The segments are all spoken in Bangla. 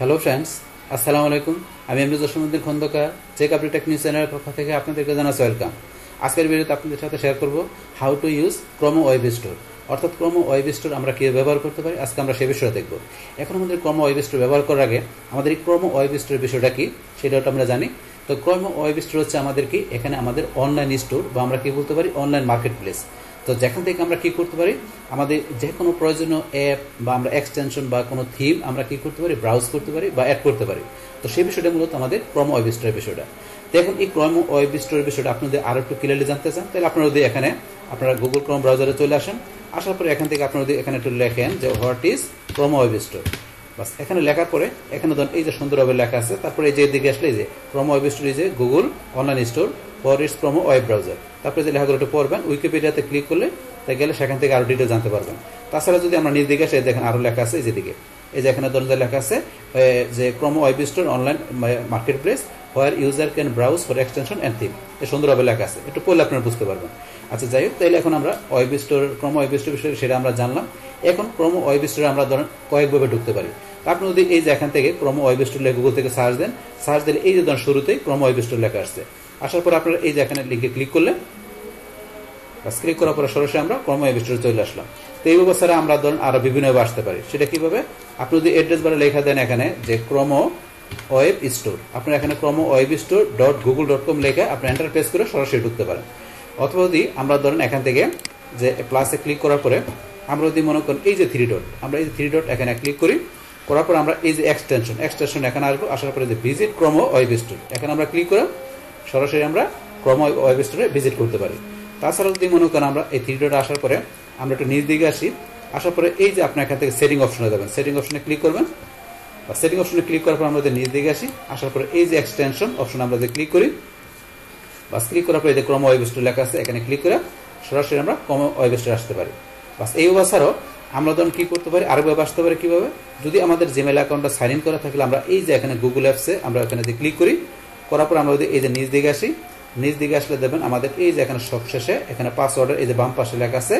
হ্যালো ফ্রেন্ডস, আসসালামু আলাইকুম। আমি MD Jasimuddin Khandakar check update tech news চ্যানেলের পক্ষ থেকে আপনাদেরকে জানাচ্ছি ওয়েলকাম। আজকের ভিডিওতে আপনাদের সাথে শেয়ার করব how to use Chrome web store, অর্থাৎ ক্রোমো ওয়েব স্টোর আমরা কীভাবে ব্যবহার করতে পারি। আজকে আমরা সে বিষয়ে দেখব। এখন আমাদের ক্রোমো ওয়েব স্টোর ব্যবহার করার আগে আমাদের এই ক্রোমো ওয়েব স্টোরের বিষয়টা কি সেটা আমরা জানি। তো ক্রোমো ওয়েব স্টোর হচ্ছে আমাদের কি, এখানে আমাদের অনলাইন স্টোর বা আমরা কি বলতে পারি অনলাইন মার্কেট প্লেস। তো যেখান থেকে আমরা কি করতে পারি, আমাদের যে কোনো প্রয়োজনীয় অ্যাপ বা আমরা এক্সটেনশন বা কোনো থিম আমরা কি করতে পারি, ব্রাউজ করতে পারি বা অ্যাড করতে পারি। তো সেই বিষয়টা মূলত আমাদের ক্রোমো ওয়েব স্টোরের বিষয়টা। তো এখন এই ক্রোমো ওয়েব স্টোরের বিষয়টা আপনাদের আরও একটু ক্লিয়ারলি জানতে চান, তাহলে আপনারা যদি এখানে আপনারা গুগল ক্রোম ব্রাউজারে চলে আসেন। আসার পরে এখান থেকে আপনারা যদি এখানে একটু লেখেন যে হোয়াট ইজ ক্রোমো ওয়েব স্টোর, বাস এখানে লেখার পরে এখানে ধরুন এই যে সুন্দরভাবে লেখা আছে। তারপরে এই যে দিকে আসলে এই যে ক্রোমো ওয়েব স্টোর, এই যে Google online store for its Chrome web browser. তারপরে যে লেখাগুলো একটু পড়বেন, উইকিপিডিয়াতে ক্লিক করলে তাই গেলে সেখান থেকে আরও ডিটেল জানতে পারবেন। তাছাড়া যদি আমরা নিজ দিকে আসে, দেখেন আরও লেখা আছে এই যেদিকে, এই যে এখানে ধরুন যে লেখা আছে যে Chrome web store online market place where user can browse for extension and theme. এই সুন্দরভাবে লেখা আছে, একটু পড়লে আপনারা বুঝতে পারবেন। আচ্ছা যাই হোক, তাইলে এখন আমরা ওয়েব স্টোর ক্রোমো ওয়েব স্টোর বিষয়ে সেটা আমরা জানলাম। এখন ক্রোমো ওয়েব স্টোরে আমরা ধরেন কয়েকভাবে ঢুকতে পারি। আপনি যদি এই যে এখান থেকে ক্রোমো ওয়েব স্টোর লেখা গুগল থেকে সার্চ দেন, সার্চ দিলে এই যে ধরুন শুরুতেই ক্রোমো ওয়েব স্টোর লেখা আসছে। আসার পর আপনারা এই যে এখানে লিখে ক্লিক করলে, ক্লিক করার পরে সরাসরি আমরা ক্রোমো ওয়েব স্টোরে চলে আসলাম। তো এই ব্যবস্থায় আমরা ধরুন আরো বিভিন্নভাবে আসতে পারি। সেটা কিভাবে, আপনি যদি অ্যাড্রেস বারে লেখা দেন এখানে যে ক্রোমো ওয়েব স্টোর, আপনার এখানে ক্রোমো ওয়েব স্টোর .google.com লেখা আপনি এন্টার প্রেস করে সরাসরি ঢুকতে পারেন। অথবা যদি আমরা ধরেন এখান থেকে যে প্লাসে ক্লিক করার পরে আমরা যদি মনে করেন এই যে থ্রি ডট, আমরা এই যে থ্রি ডট এখানে ক্লিক করি, করার পর আমরা এই যে এক্সটেনশন এখানে আসবো। আসার পরে যে ভিজিট ক্রোমো ওয়েব স্টোর, এখানে আমরা ক্লিক করে সরাসরি আমরা ক্রোমো ওয়েব স্টোরে ভিজিট করতে পারি। তাছাড়া যদি মনে করেন আমরা এই থ্রি ডট আসার পরে আমরা একটু নিচ দিকে আসি, আসার পরে এই যে আপনার এখান থেকে সেটিং অপশনে যাবেন, সেটিং অপশনে ক্লিক করবেন। বা সেটিং অপশনে ক্লিক করার পর আমরা নিচ দিকে আসি, আসার পরে এই যে এক্সটেনশন অপশন আমরা যে ক্লিক করি, বাস ক্লিক করার পরে এই যে ক্রোমো ওয়েব স্টোর লেখা আছে, এখানে ক্লিক করে সরাসরি আমরা ক্রোমো ওয়েব স্টোরে আসতে পারি। বাস এই ছাড়াও আমরা ধরুন কি করতে পারি, আরো ভাবে আসতে পারি কিভাবে, যদি আমাদের জিমেইল অ্যাকাউন্টটা সাইন ইন করা থাকলে আমরা এই যে এখানে গুগল অ্যাপসে আমরা এখানে যে ক্লিক করি, করার পর আমরা যদি এই যে নিচ দিকে আসি, নিচ দিকে আসলে দেবেন আমাদের এই যে এখানে সবশেষে এখানে পাসওয়ার্ডের এই যে বাম পাশে লেখা আছে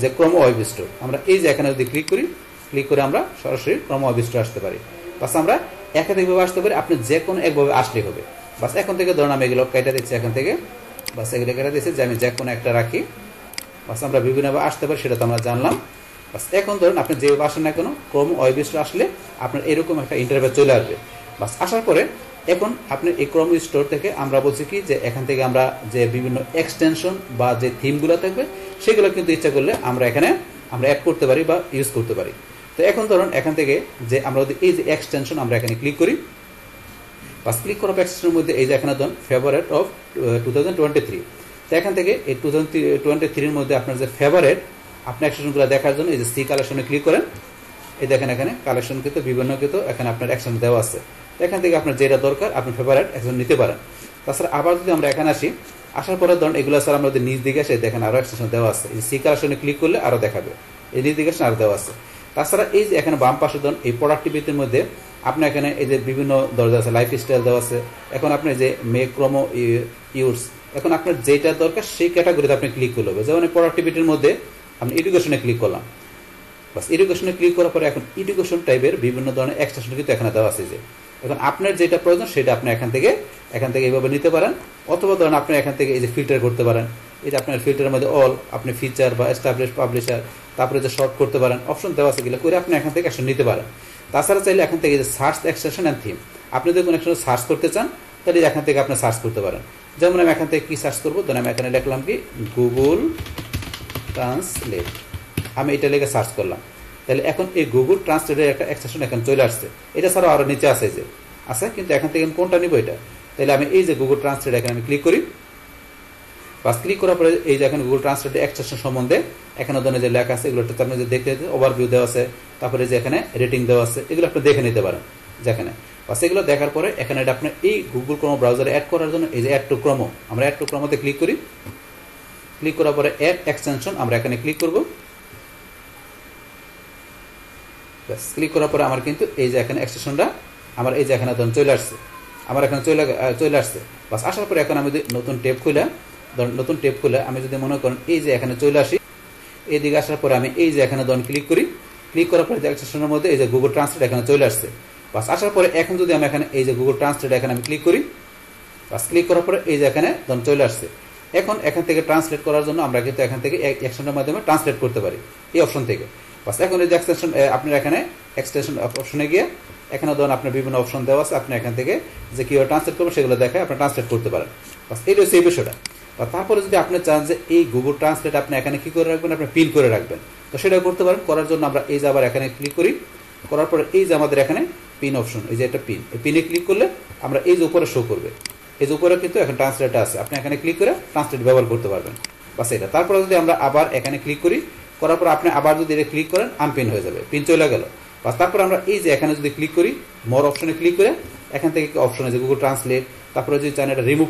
যে ক্রোমো ওয়েব স্টোর, আমরা এই যে এখানে যদি ক্লিক করি, ক্লিক করে আমরা সরাসরি ক্রোমো ওয়েব স্টোর আসতে পারি। বাস আমরা একাধিকভাবে আসতে পারি, আপনি যে কোনো একভাবে আসলেই হবে। বাস এখন থেকে ধরুন আমি এগুলো কেটে দিচ্ছি এখান থেকে, বাস এগুলো কেটে দিচ্ছি যে আমি যে কোনো একটা রাখি। বাস আমরা বিভিন্নভাবে আসতে পারি, সেটা তো আমরা জানলাম। বাস এখন ধরুন আপনি যেভাবে আসেন না কেন, ক্রোমো ওয়েব স্টোর আসলে আপনার এরকম একটা ইন্টারফেস চলে আসবে। বাস আসার পরে এখন আপনি এই ক্রোমো স্টোর থেকে আমরা বলছি কি যে এখান থেকে আমরা যে বিভিন্ন এক্সটেনশন বা যে থিমগুলো থাকবে সেগুলো কিন্তু ইচ্ছা করলে আমরা এখানে আমরা অ্যাড করতে পারি বা ইউজ করতে পারি। তো এখন ধরুন এখান থেকে যে আমরা যদি এই যে এক্সটেনশন আমরা এখানে ক্লিক করি, বাস ক্লিক করার এক্সটেনশনের মধ্যে এই যে এখানে ধরুন ফেভারিট অফ 2023। তো এখান থেকে এই 2023-র মধ্যে আপনার যে ফেভারিট আপনি এক্সটেনশনগুলো দেখার জন্য এই যে সি কালেকশনে ক্লিক করেন। এই দেখেন এখানে কালেকশন কিন্তু বিভিন্ন কিন্তু এখানে আপনার এক্সটেনশন দেওয়া আছে। এখান থেকে আপনার যেটা দরকার আপনি ফেভারিট এক্সটেনশন নিতে পারেন। তাছাড়া আবার যদি আমরা এখানে আসি, আসার পরে ধরুন এগুলো স্যার আমরা যদি নিজ দিকে আসে দেখেন আরও এক্সটেনশন দেওয়া আছে। এই সি কালেকশনে ক্লিক করলে আরও দেখাবে, এই নিজ দিকে আসে আরও দেওয়া আছে। তাছাড়া এই যে এখানে বাম পাশে ধরুন এই প্রোডাক্টিভিটির মধ্যে আপনি এখানে এই যে বিভিন্ন দরজা আছে, লাইফ স্টাইল দেওয়া আছে। এখন আপনি যে ক্রোমো ইউজ, এখন আপনার যেটা দরকার সেই ক্যাটাগরিতে আপনি ক্লিক করলে হবে। যেমন প্রোডাক্টিভিটির মধ্যে আপনি এডুকেশনে ক্লিক করলাম, বাস এডুকেশনে ক্লিক করার পরে এখন এডুকেশন টাইপের বিভিন্ন ধরনের এক্সটেনশন কিন্তু এখানে দেওয়া আছে। যে এখন আপনার যেটা প্রয়োজন সেটা আপনি এখান থেকে এইভাবে নিতে পারেন। অথবা ধরেন আপনি এখান থেকে এই যে ফিল্টার করতে পারেন, এই যে আপনার ফিল্টারের মধ্যে অল আপনি ফিচার বা এস্টাবলিশ পাবলিশার, তারপরে যে শর্ট করতে পারেন, অপশন দেওয়া আছে, এগুলো করে আপনি এখান থেকে অ্যাকশন নিতে পারেন। তাছাড়া চাইলে এখান থেকে যে সার্চ এক্সটেনশন অ্যান্ড থিম, আপনি যদি কোনো একটা সার্চ করতে চান তাহলে এখান থেকে আপনি সার্চ করতে পারেন। যেমন আমি এখান থেকে কি সার্চ করবো, ধরেন আমি এখানে লিখলাম কি গুগল ট্রান্সলেট, আমি এটা লিখে সার্চ করলাম। তাহলে এখন এই গুগল ট্রান্সলেটের একটা এক্সটেনশন এখানে চলে আসছে। এটা ছাড়াও আরো নিচে আছে যে আছে, কিন্তু এখান থেকে আমি কোনটা নিব এটা, তাহলে আমি এই যে গুগল ট্রান্সলেট এখানে আমি ক্লিক করি। বাস ক্লিক করার পরে এই যে এখানে গুগল ট্রান্সলেটের এক্সটেনশন সম্বন্ধে এখানে ধরনের যে লেখা আছে এগুলো আপনি যে দেখতে ওভারভিউ দেওয়া আছে, তারপরে যে এখানে রেটিং দেওয়া আছে, এগুলো আপনি দেখে নিতে পারেন যেখানে। বাস এগুলো দেখার পরে এখানে এটা আপনি এই গুগল ক্রোমো ব্রাউজারে অ্যাড করার জন্য এই যে অ্যাড টু ক্রোমো, আমরা অ্যাড টু ক্রোমোতে ক্লিক করি। ক্লিক করার পরে অ্যাড এক্সটেনশন আমরা এখানে ক্লিক করব। বাস ক্লিক করার পরে আমার কিন্তু এই যে এখানে এক্সটেনশনটা আমার এই যে এখানে ধরুন চলে আসছে, আমার এখানে চলে আসছে। বাস আসার পরে এখন আমি যদি নতুন ট্যাব খুলে আমি যদি মনে করেন এই যে এখানে চলে আসি, এই দিকে আসার পরে আমি এই যে এখানে ধরুন ক্লিক করি। ক্লিক করার পরে যে এক্সটেনশনের মধ্যে এই যে গুগল ট্রান্সলেট এখানে চলে আসছে। বাস আসার পরে এখন যদি আমি এখানে এই যে গুগল ট্রান্সলেট এখানে আমি ক্লিক করি, বাস ক্লিক করার পরে এই যে এখানে চলে আসছে। এখন এখান থেকে ট্রান্সলেট করার জন্য আমরা কিন্তু এখান থেকে এক্সটেনশনের মাধ্যমে ট্রান্সলেট করতে পারি এই অপশন থেকে। বাস এখন এই যে এক্সটেনশন আপনার এখানে এক্সটেনশন অপশনে গিয়ে এখানে ধরুন আপনার বিভিন্ন অপশন দেওয়া আছে, আপনি এখান থেকে যে কীভাবে ট্রান্সলেট করবেন সেগুলো দেখায় আপনি ট্রান্সলেট করতে পারেন। বাস এই রয়েছে এই বিষয়টা। বা তারপরে যদি আপনি চান যে এই গুগল ট্রান্সলেট আপনি এখানে কী করে রাখবেন, আপনি পিন করে রাখবেন, তো সেটাও করতে পারেন। করার জন্য আমরা এই যে আবার এখানে ক্লিক করি, করার পরে এই যে আমাদের এখানে পিন অপশন, এই যে একটা পিন, এই পিনে ক্লিক করলে আমরা এই যে উপরে শো করবে, এই যে উপরে কিন্তু এখন ট্রান্সলেটটা আছে, আপনি এখানে ক্লিক করে ট্রান্সলেট ব্যবহার করতে পারবেন। বাস এটা। তারপরে যদি আমরা আবার এখানে ক্লিক করি, করার পর আপনি আবার যদি এটা ক্লিক করেন আনপিন হয়ে যাবে, পিন চলে গেল। বাস তারপর আমরা এই যে এখানে যদি ক্লিক করি, মোর অপশনে ক্লিক করে এখান থেকে অপশন আছে গুগল ট্রান্সলেট, তারপরে যদি চান এটা রিমুভ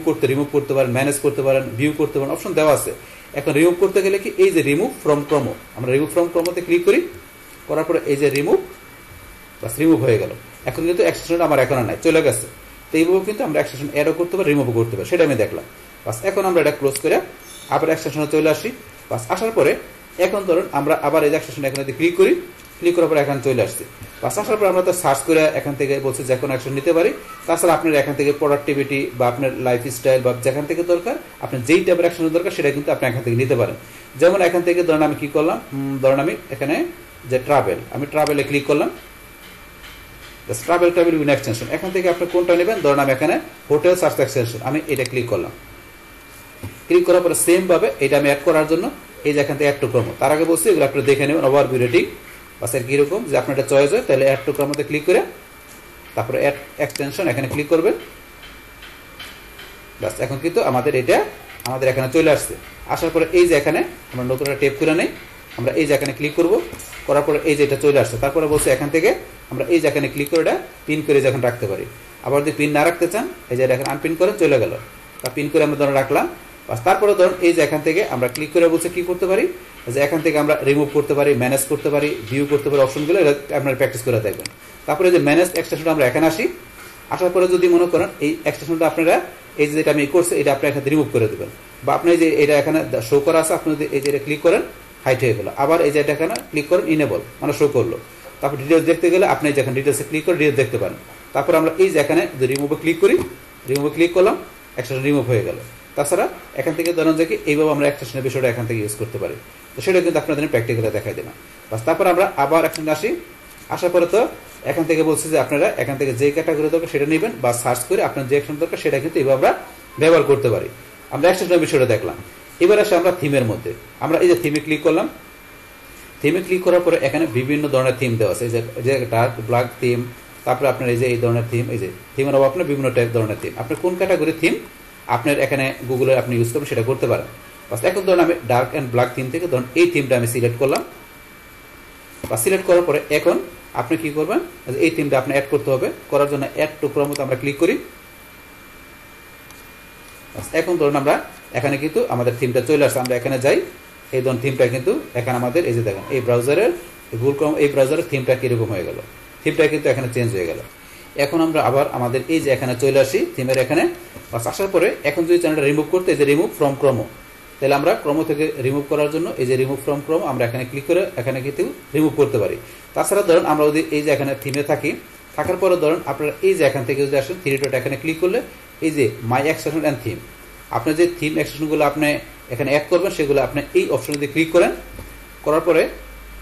করতে পারেন, ম্যানেজ করতে পারেন, ভিউ করতে পারেন, অপশন দেওয়া আছে। এখন রিমুভ করতে গেলে কি এই যে রিমুভ ফ্রম ক্রমো, আমরা রিমুভ ফ্রম ক্রমোতে ক্লিক করি, করার পরে এই যে রিমুভ, বাস রিমুভ হয়ে গেল। এখন কিন্তু এক্সটেনশনটা আমার এখন নাই, চলে গেছে। তো এইভাবে কিন্তু আমরা এক্সটেনশন অ্যাডও করতে পারি, রিমুভও করতে পারি, সেটা আমি দেখলাম। বাস এখন আমরা এটা ক্লোজ করে আবার এক্সটেনশনে চলে আসি। বাস আসার পরে এখন ধরুন আমরা আবার এই এক্সটেনশন এখানে ক্লিক করি, ক্লিক করার পরে এখানে চলে আসছে। বাস আসার পর আমরা তো সার্চ করে এখান থেকে বলছি যে কোনো অ্যাকশন নিতে পারি। তাছাড়া আপনার এখান থেকে প্রোডাক্টিভিটি বা আপনার লাইফস্টাইল বা যেখান থেকে দরকার, আপনার যেই টাইপের অ্যাকশনের দরকার সেটা কিন্তু আপনি এখান থেকে নিতে পারেন। যেমন এখান থেকে ধরুন আমি কি করলাম, ধরুন আমি এখানে যে ট্রাভেল, আমি ট্রাভেলে ক্লিক করলাম, ট্রাভেল উইন এক্সটেনশন, এখান থেকে আপনি কোনটা নেবেন, ধরুন আমি এখানে হোটেল সার্চ এক্সটেনশন, আমি এটা ক্লিক করলাম। ক্লিক করার পরে সেম ভাবে এটা আমি অ্যাড করার জন্য এই যে এখান থেকে অ্যাড টু ক্রম, তার আগে বলছি এগুলো আপনি দেখে নেবেন ওভারভিউ রেটিং। বাস এর কিরকম যে আপনার এটা চয়েস হয়, তাহলে অ্যাড টু ক্রমতে ক্লিক করে তারপরে অ্যাড এক্সটেনশন এখানে ক্লিক করবেন। বাস এখন কিন্তু আমাদের এটা আমাদের এখানে চলে আসছে। আসার পরে এই যে এখানে আমরা নতুন একটা টেপ করে নেই, আমরা এই যে এখানে ক্লিক করব, করার পরে এই যে এটা চলে আসছে। তারপরে বলছে এখান থেকে আমরা এই যে এখানে ক্লিক করে এটা পিন করে যখন রাখতে পারি। আবার যদি পিন না রাখতে চান এই যে এখানে আনপিন করে চলে গেল, বা পিন করে আমরা ধরে রাখলাম। বাস তারপরে ধরুন এই যে এখান থেকে আমরা ক্লিক করে বলছে কি করতে পারি, যে এখান থেকে আমরা রিমুভ করতে পারি, ম্যানেজ করতে পারি, ভিউ করতে পারি, অপশনগুলো আপনারা প্র্যাকটিস করে দেখবেন। তারপরে যে ম্যানেজ এক্সটেনশনটা আমরা এখানে আসি, আসার পরে যদি মনে করেন এই এক্সটেনশনটা আপনারা এই যেটা আমি করছি এটা আপনি এখানে রিমুভ করে দেবেন, বা আপনি যে এটা এখানে শো করা আছে আপনি যদি এই যে ক্লিক করেন হাইট হয়ে গেল, আবার এই যে এটা এখানে ক্লিক করেন ইনেবল মানে শো করলো। তারপর ডিটেলস দেখতে গেলে আপনি যেখানে ডিটেলসে ক্লিক করে ডিটেলস দেখতে পারেন। তারপর আমরা এই যে এখানে যদি রিমুভে ক্লিক করি, রিমুভে ক্লিক করলাম, এক্সটেনশন রিমুভ হয়ে গেল। তাছাড়া এখান থেকে ধরুন যে কি এইভাবে আমরা এক্সটেনশনের বিষয়টা এখান থেকে ইউজ করতে পারি। তো সেটা কিন্তু আপনাদের প্র্যাকটিক্যালে দেখাই দেবেন। বাস তারপর আমরা আবার এখানে আসি, আসার পরে তো এখান থেকে বলছি যে আপনারা এখান থেকে যে ক্যাটাগরি দরকার সেটা নেবেন, বা সার্চ করে আপনার যে অ্যাকশন দরকার সেটা কিন্তু এইভাবে আমরা ব্যবহার করতে পারি। আমরা এক্সটেনশনের বিষয়টা দেখলাম। এবার আসে আমরা থিমের মধ্যে, আমরা এই যে থিমে ক্লিক করলাম। থিমে ক্লিক করার পরে এখানে বিভিন্ন ধরনের থিম দেওয়া আছে, এই যে ডার্ক ব্ল্যাক থিম, তারপরে আপনার এই যে এই ধরনের থিম, এই যে থিমের আপনার বিভিন্ন টাইপ ধরনের থিম, আপনি কোন ক্যাটাগরি থিম আপনার এখানে গুগলে আপনি ইউজ করবেন সেটা করতে পারেন। বাস এখন ধরুন আমি ডার্ক অ্যান্ড ব্ল্যাক থিম থেকে ধরুন এই থিমটা আমি সিলেক্ট করলাম। বা সিলেক্ট করার পরে এখন আপনি কি করবেন, এই থিমটা আপনি অ্যাড করতে হবে। করার জন্য অ্যাড টু ক্রমতে আমরা ক্লিক করি। এখন ধরুন আমরা এখানে কিন্তু আমাদের থিমটা চলে আসছে, আমরা এখানে যাই, এই ধরুন থিমটা কিন্তু এখানে আমাদের এই যে দেখেন এই ব্রাউজারের গুগল ক্রোম এই ব্রাউজারের থিমটা কিরকম হয়ে গেল, থিমটা কিন্তু এখানে চেঞ্জ হয়ে গেল। এখন আমরা আবার আমাদের এই যে এখানে চলে আসি থিমের এখানে। বাস আসার পরে এখন যদি চ্যানেলটা রিমুভ করতে এই যে রিমুভ ফ্রম ক্রমো, তাহলে আমরা ক্রম থেকে রিমুভ করার জন্য এই যে রিমুভ ফ্রম ক্রম আমরা এখানে ক্লিক করে এখানে কিন্তু রিমুভ করতে পারি। তাছাড়া ধরুন আমরা যদি এই যে এখানে থিমে থাকি, থাকার পরে ধরুন আপনারা এই যে এখান থেকে যদি আসেন থ্রি ডট এখানে ক্লিক করলে এই যে মাই এক্সটেনশন অ্যান্ড থিম, আপনার যে থিম এক্সটেনশনগুলো আপনি এখানে অ্যাড করবেন সেগুলো আপনি এই অপশনে দিয়ে ক্লিক করেন। করার পরে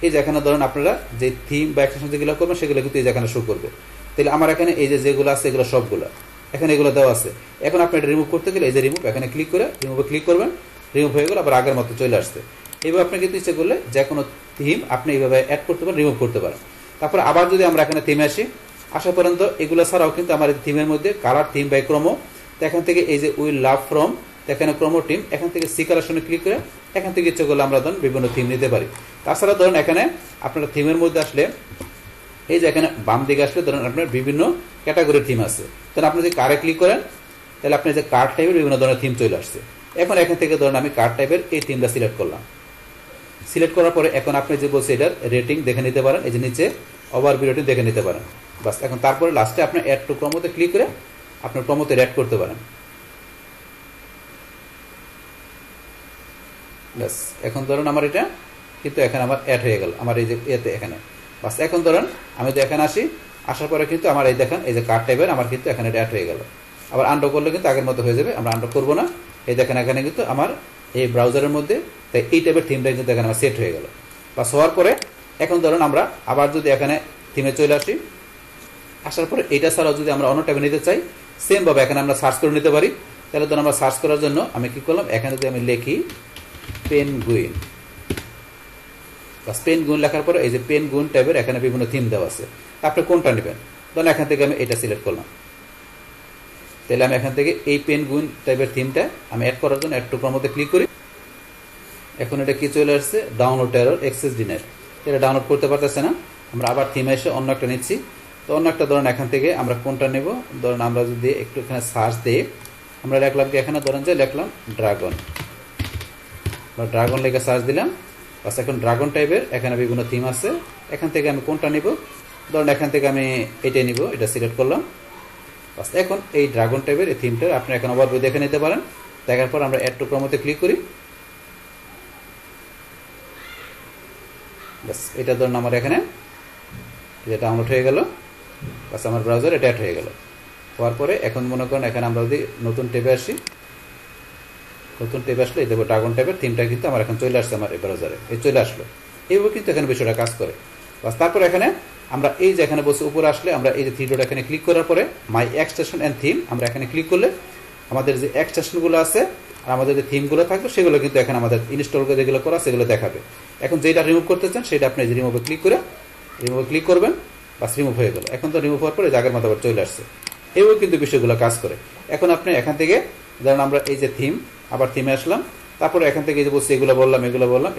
এই যে এখানে ধরুন আপনারা যে থিম বা এক্সটেনশন যেগুলো করবেন সেগুলো কিন্তু এই যে এখানে শো করবে। তাহলে আমার এখানে এই যে যেগুলো আছে এগুলো সবগুলো এখানে এগুলো দেওয়া আছে। এখন আপনি এটা রিমুভ করতে গেলে এই যে রিমুভ এখানে ক্লিক করে রিমুভে ক্লিক করবেন, রিমুভ হয়ে গেল, আবার আগের মতো চলে আসছে। এইভাবে আপনি কিন্তু ইচ্ছে করলে যে কোনো থিম আপনি এইভাবে অ্যাড করতে পারেন, রিমুভ করতে পারেন। তারপরে আবার যদি আমরা এখানে থিমে আসি, আসা পর্যন্ত এগুলো ছাড়াও কিন্তু আমার থিমের মধ্যে কালার থিম বাই ক্রমো, তো এখান থেকে এই যে উইল লাভ ফ্রম, এখানে ক্রমো টিম, এখান থেকে সি কালেকশনে ক্লিক করে এখান থেকে ইচ্ছে করলে আমরা ধরুন বিভিন্ন থিম নিতে পারি। তাছাড়া ধরুন এখানে আপনারা থিমের মধ্যে আসলে এই যে এখানে বাম দিকে আসলে ধরুন আপনার বিভিন্ন ক্যাটাগরির থিম আছে, তাহলে আপনি যদি কারে ক্লিক করেন তাহলে আপনি যে কার্ড টাইপের বিভিন্ন ধরনের থিম চলে আসছে। এখন এখান থেকে ধরুন আমি কার্ড টাইপের এই থিমটা সিলেক্ট করলাম। সিলেক্ট করার পরে এখন আপনি যে বলছে এটার রেটিং দেখে নিতে পারেন, এই যে নিচে ওভারভিউ রেটিং দেখে নিতে পারেন। বাস এখন তারপরে লাস্টে আপনি অ্যাড টু ক্রমোতে ক্লিক করে আপনার ক্রমোতে অ্যাড করতে পারেন। ব্যাস এখন ধরুন আমার এটা কিন্তু এখানে আমার অ্যাড হয়ে গেল আমার এই যে এতে এখানে। বাস এখন ধরুন আমি তো এখানে আসি, আসার পরে কিন্তু আমার এই দেখেন এই যে কার্ড টাইপের আমার কিন্তু এখানে অ্যাড হয়ে গেল। আবার আনডো করলে কিন্তু আগের মতো হয়ে যাবে, আমরা আনডো করবো না। এই দেখেন এখানে কিন্তু আমার এই ব্রাউজারের মধ্যে তাই এই টাইপের থিমটা কিন্তু এখানে আমার সেট হয়ে গেল। বাস হওয়ার পরে এখন ধরুন আমরা আবার যদি এখানে থিমে চলে আসি, আসার পরে এটা ছাড়াও যদি আমরা অন্য ট্যাবে নিতে চাই সেম ভাবে এখানে আমরা সার্চ করে নিতে পারি। তাহলে ধরুন আমরা সার্চ করার জন্য আমি কি করলাম, এখানে যদি আমি লিখি পেনগুইন, বাস পেনগুইন লেখার পরে এই যে পেনগুইন ট্যাবের এখানে বিভিন্ন থিম দেওয়া আছে, আপনি কোনটা নেবেন ধরুন এখান থেকে আমি এটা সিলেক্ট করলাম। তাহলে আমি এখান থেকে এই পেনগুইন টাইপের থিমটা আমি অ্যাড করার জন্য একটু প্রমোতে ক্লিক করি। এখন এটা কি চলে আসছে, ডাউনলোড এরর এক্সেস ডিনার, এটা ডাউনলোড করতে পারতেছে না। আমরা আবার থিমে এসে অন্য একটা নিচ্ছি। তো অন্য একটা ধরুন এখান থেকে আমরা কোনটা নেব, ধরুন আমরা যদি একটু এখানে সার্চ দিই, আমরা লিখলাম কি এখানে ধরেন যে লিখলাম ড্রাগন বা ড্রাগন লেখা সার্চ দিলাম। বাস এখন ড্রাগন টাইপের এখানে বিভিন্ন থিম আছে, এখান থেকে আমি কোনটা নিব, ধরুন এখান থেকে আমি এটাই নিব, এটা সিলেক্ট করলাম। বাস এখন এই ড্রাগন টাইপের এই থিমটা আপনি এখন ওভারভিউ দেখে নিতে পারেন। দেখার পর আমরা অ্যাড টু প্রমোতে ক্লিক করি। বাস এটা ধরুন আমার এখানে এটা ডাউনলোড হয়ে গেল, বাস আমার ব্রাউজার এটা অ্যাড হয়ে গেল। হওয়ার পরে এখন মনে করেন এখানে আমরা যদি নতুন ট্যাবে আসি, নতুন ট্যাবে আসলে এই দেখো ড্রাগন টাইপের থিমটা কিন্তু আমার এখন চলে আসছে আমার এই ব্রাউজারে, এই চলে আসলো। এইভাবে কিন্তু এখানে বিষয়টা কাজ করে। বাস তারপর এখানে আমরা এই যে এখানে বসে উপরে আসলে আমরা এই যে থ্রি ডট এখানে ক্লিক করার পরে মাই এক্সটেনশন অ্যান্ড থিম আমরা এখানে ক্লিক করলে আমাদের যে এক্সটেনশনগুলো আছে আর আমাদের যে থিমগুলো থাকবে সেগুলো কিন্তু এখানে আমাদের ইনস্টল করে যেগুলো করা সেগুলো দেখাবে। এখন যেটা রিমুভ করতে চান সেটা আপনি রিমুভে ক্লিক করে রিমুভে ক্লিক করবেন, বাস রিমুভ হয়ে গেল। এখন তো রিমুভ হওয়ার পরে জায়গার মতো আবার চলে আসছে। এইভাবে কিন্তু বিষয়গুলো কাজ করে। এখন আপনি এখান থেকে ধরেন আমরা এই যে থিম, আবার থিমে আসলাম, তারপরে এখান থেকে যে বলছি এগুলো বললাম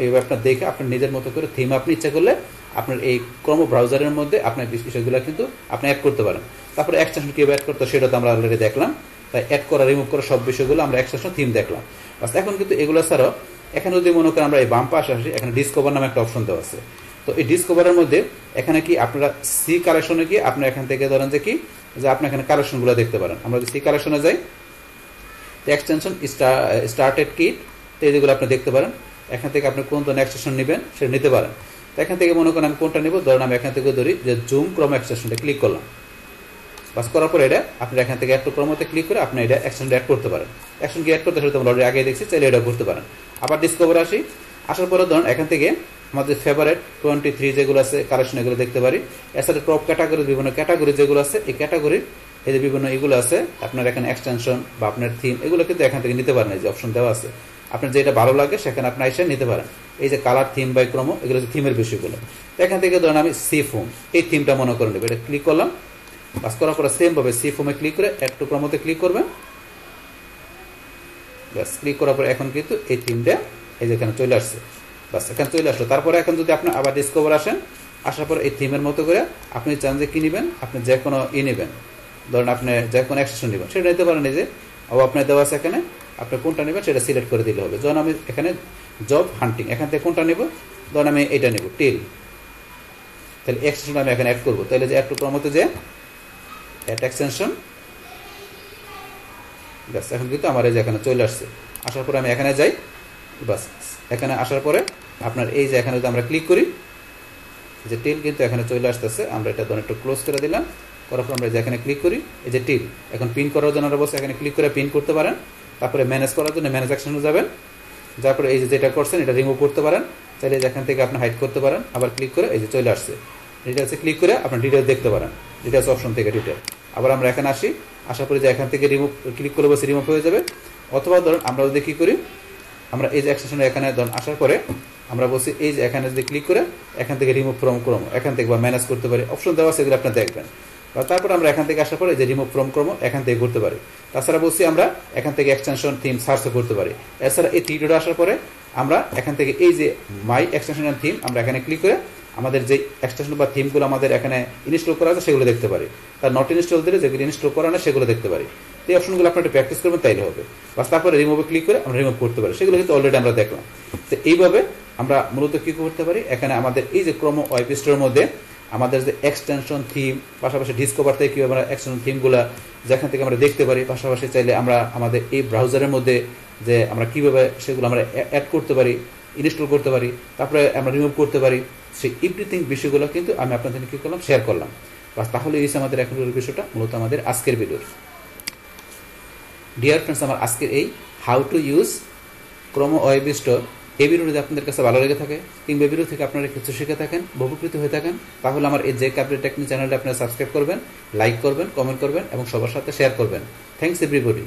এইভাবে আপনার দেখে আপনার নিজের মতো করে থিম আপনি ইচ্ছা করলে আপনার এই ক্রোম ব্রাউজারের মধ্যে আপনার বিষয়গুলো কিন্তু আপনি অ্যাড করতে পারেন। তারপরে এক্সটেনশন কীভাবে অ্যাড করতে সেটা তো আমরা অলরেডি দেখলাম। তাই অ্যাড করা রিমুভ করা সব বিষয়গুলো আমরা এক্সটেনশন থিম দেখলাম। বাস এখন কিন্তু এগুলো ছাড়াও এখানে যদি মনে করেন আমরা এই বাম পাশে আসি, এখানে ডিসকভার নামে একটা অপশন দেওয়া আছে। তো এই ডিসকভারের মধ্যে এখানে কি আপনারা সি কালেকশনে গিয়ে আপনি এখান থেকে ধরেন যে কি যে আপনি এখানে কালেকশনগুলো দেখতে পারেন। আমরা যদি সি কালেকশনে যাই, এক্সটেনশন স্টার্টেড কিট, তো এইগুলো আপনি দেখতে পারেন। এখান থেকে আপনি কোন ধরনের এক্সটেনশন নেবেন সেটা নিতে পারেন। তো এখান থেকে মনে করেন আমি কোনটা নেব, ধরেন আমি এখান থেকে ধরি যে জুম ক্রোম এক্সটেনশনটা ক্লিক করলাম। বাস করার পরে এটা আপনি এখান থেকে অ্যাড টু ক্রোমতে ক্লিক করে আপনি এটা এক্সটেনশন অ্যাড করতে পারেন। এক্সটেনশন কি অ্যাড করতে সেটা আমরা অলরেডি আগে দেখছি, চাইলে এটা করতে পারেন। আবার ডিসকভার আসি, আসার পরে ধরুন এখান থেকে আমাদের ফেভারিট 23 যেগুলো আছে কালেকশন এগুলো দেখতে পারি। এছাড়া টপ ক্যাটাগরি বিভিন্ন ক্যাটাগরি যেগুলো আছে এই ক্যাটাগরির এই যে বিভিন্ন এগুলো আছে আপনার এখানে এক্সটেনশন বা আপনার থিম এগুলো কিন্তু এখান থেকে নিতে পারেন। এই যে অপশন দেওয়া আছে, আপনার যেটা ভালো লাগে সেখানে আপনি এসে নিতে পারেন। এই যে কালার থিম বাই ক্রোমো এগুলো হচ্ছে থিমের বিষয়গুলো। এখান থেকে ধরুন আমি সি ফোম এই থিমটা মনে করে নেব, এটা ক্লিক করলাম। বাস করার পরে সেম ভাবে সি ফোমে ক্লিক করে অ্যাড টু ক্রোমোতে ক্লিক করবেন। বাস ক্লিক করার পরে এখন কিন্তু এই থিমটা এই যে এখানে চলে আসছে। বাস এখানে চলে আসলো। তারপরে এখন যদি আপনি আবার ডিসকভার আসেন, আসার পরে এই থিমের মতো করে আপনি চান যে কি নেবেন, আপনি যে কোনো নেবেন, ধরেন আপনি যে কোনো এক্সটেনশন নেবেন সেটা নিতে পারেন। এই যে আপনার দেওয়া আছে এখানে আপনি কোনটা নেবেন সেটা সিলেক্ট করে দিলে হবে। যখন আমি এখানে জব হান্টিং এখান থেকে কোনটা নেব, ধরেন আমি এটা নেব টিল, তাহলে এক্সটেনশন আমি এখানে অ্যাড করবো। তাহলে যে অ্যাড টু ক্রোমোতে যে অ্যাড এক্সটেনশন, বাস এখন কিন্তু আমার এই যে এখানে চলে আসছে। আসার পরে আমি এখানে যাই, বাস এখানে আসার পরে আপনার এই যে এখানে যদি আমরা ক্লিক করি যে টিল কিন্তু এখানে চলে আসতেছে। আমরা এটা ধরুন একটু ক্লোজ করে দিলাম, করার পর আমরা যে এখানে ক্লিক করি এই যে টিল এখন পিন করার জন্য অবশ্যই এখানে ক্লিক করে পিন করতে পারেন। তারপরে ম্যানেজ করার জন্য ম্যানেজ অ্যাকশনে যাবেন, যার পরে এই যে যেটা করছেন এটা রিমুভ করতে পারেন, চাইলে এখান থেকে আপনি হাইড করতে পারেন। আবার ক্লিক করে এই যে চলে আসছে ডিটেলসে ক্লিক করে আপনার ডিটেলস দেখতে পারেন, ডিটেলস অপশন থেকে ডিটেল। আবার আমরা এখানে আসি, আসার পরে যে এখান থেকে রিমুভ ক্লিক করে বসে রিমুভ হয়ে যাবে। অথবা ধরুন আমরা যদি কী করি, আমরা এই যে এক্সটেনশনে এখানে ধরুন আসার পরে আমরা বলছি এই যে এখানে যদি ক্লিক করে এখান থেকে রিমুভ ফ্রম ক্রোমো এখান থেকে বা ম্যানেজ করতে পারি, অপশন দেওয়া আছে এগুলো আপনি দেখবেন। তারপর আমরা এখান থেকে আসার পরে যে রিমুভ ফ্রম ক্রোমো এখান থেকে করতে পারি। তাছাড়া বলছি আমরা এখান থেকে এক্সটেনশন থিম সার্চও করতে পারি। এছাড়া এই থ্রিডোটা আসার পরে আমরা এখান থেকে এই যে মাই এক্সটেনশন অ্যান্ড থিম আমরা এখানে ক্লিক করে আমাদের যে এক্সটেনশন বা থিমগুলো আমাদের এখানে ইনস্টল করা আছে সেগুলো দেখতে পারি। তার নট ইনস্টল দিলে যেগুলো ইনস্টল করা না সেগুলো দেখতে পারি। তো এই অপশনগুলো আপনি একটু প্র্যাকটিস করবেন তাইলে হবে। বাস তারপরে রিমুভে ক্লিক করে আমরা রিমুভ করতে পারি, সেগুলো কিন্তু অলরেডি আমরা দেখলাম। তো এইভাবে আমরা মূলত কী করতে পারি, এখানে আমাদের এই যে ক্রোমো ওয়েব স্টোরের মধ্যে আমাদের যে এক্সটেনশন থিম, পাশাপাশি ডিসকভার থেকে কীভাবে আমরা এক্সটেনশন থিমগুলো যেখান থেকে আমরা দেখতে পারি, পাশাপাশি চাইলে আমরা আমাদের এই ব্রাউজারের মধ্যে যে আমরা কীভাবে সেগুলো আমরা অ্যাড করতে পারি, ইনস্টল করতে পারি, তারপরে আমরা রিমুভ করতে পারি, সেই এভরিথিং বিষয়গুলো কিন্তু আমি আপনাদের কী করলাম শেয়ার করলাম। বাস তাহলে এই আমাদের এখনকার বিষয়টা মূলত আমাদের আজকের ভিডিওর। ডিয়ার ফ্রেন্ডস, আমার আজকের এই how to use Chrome web store এই ভিডিও যদি আপনাদের কাছে ভালো লেগে থাকে কিংবা ভিডিও থেকে আপনারা কিছু শিখে থাকেন, উপকৃত হয়ে থাকেন, তাহলে আমার এই জেক আপডেট টেকনিক চ্যানেলটা আপনারা সাবস্ক্রাইব করবেন, লাইক করবেন, কমেন্ট করবেন এবং সবার সাথে শেয়ার করবেন। Thanks everybody.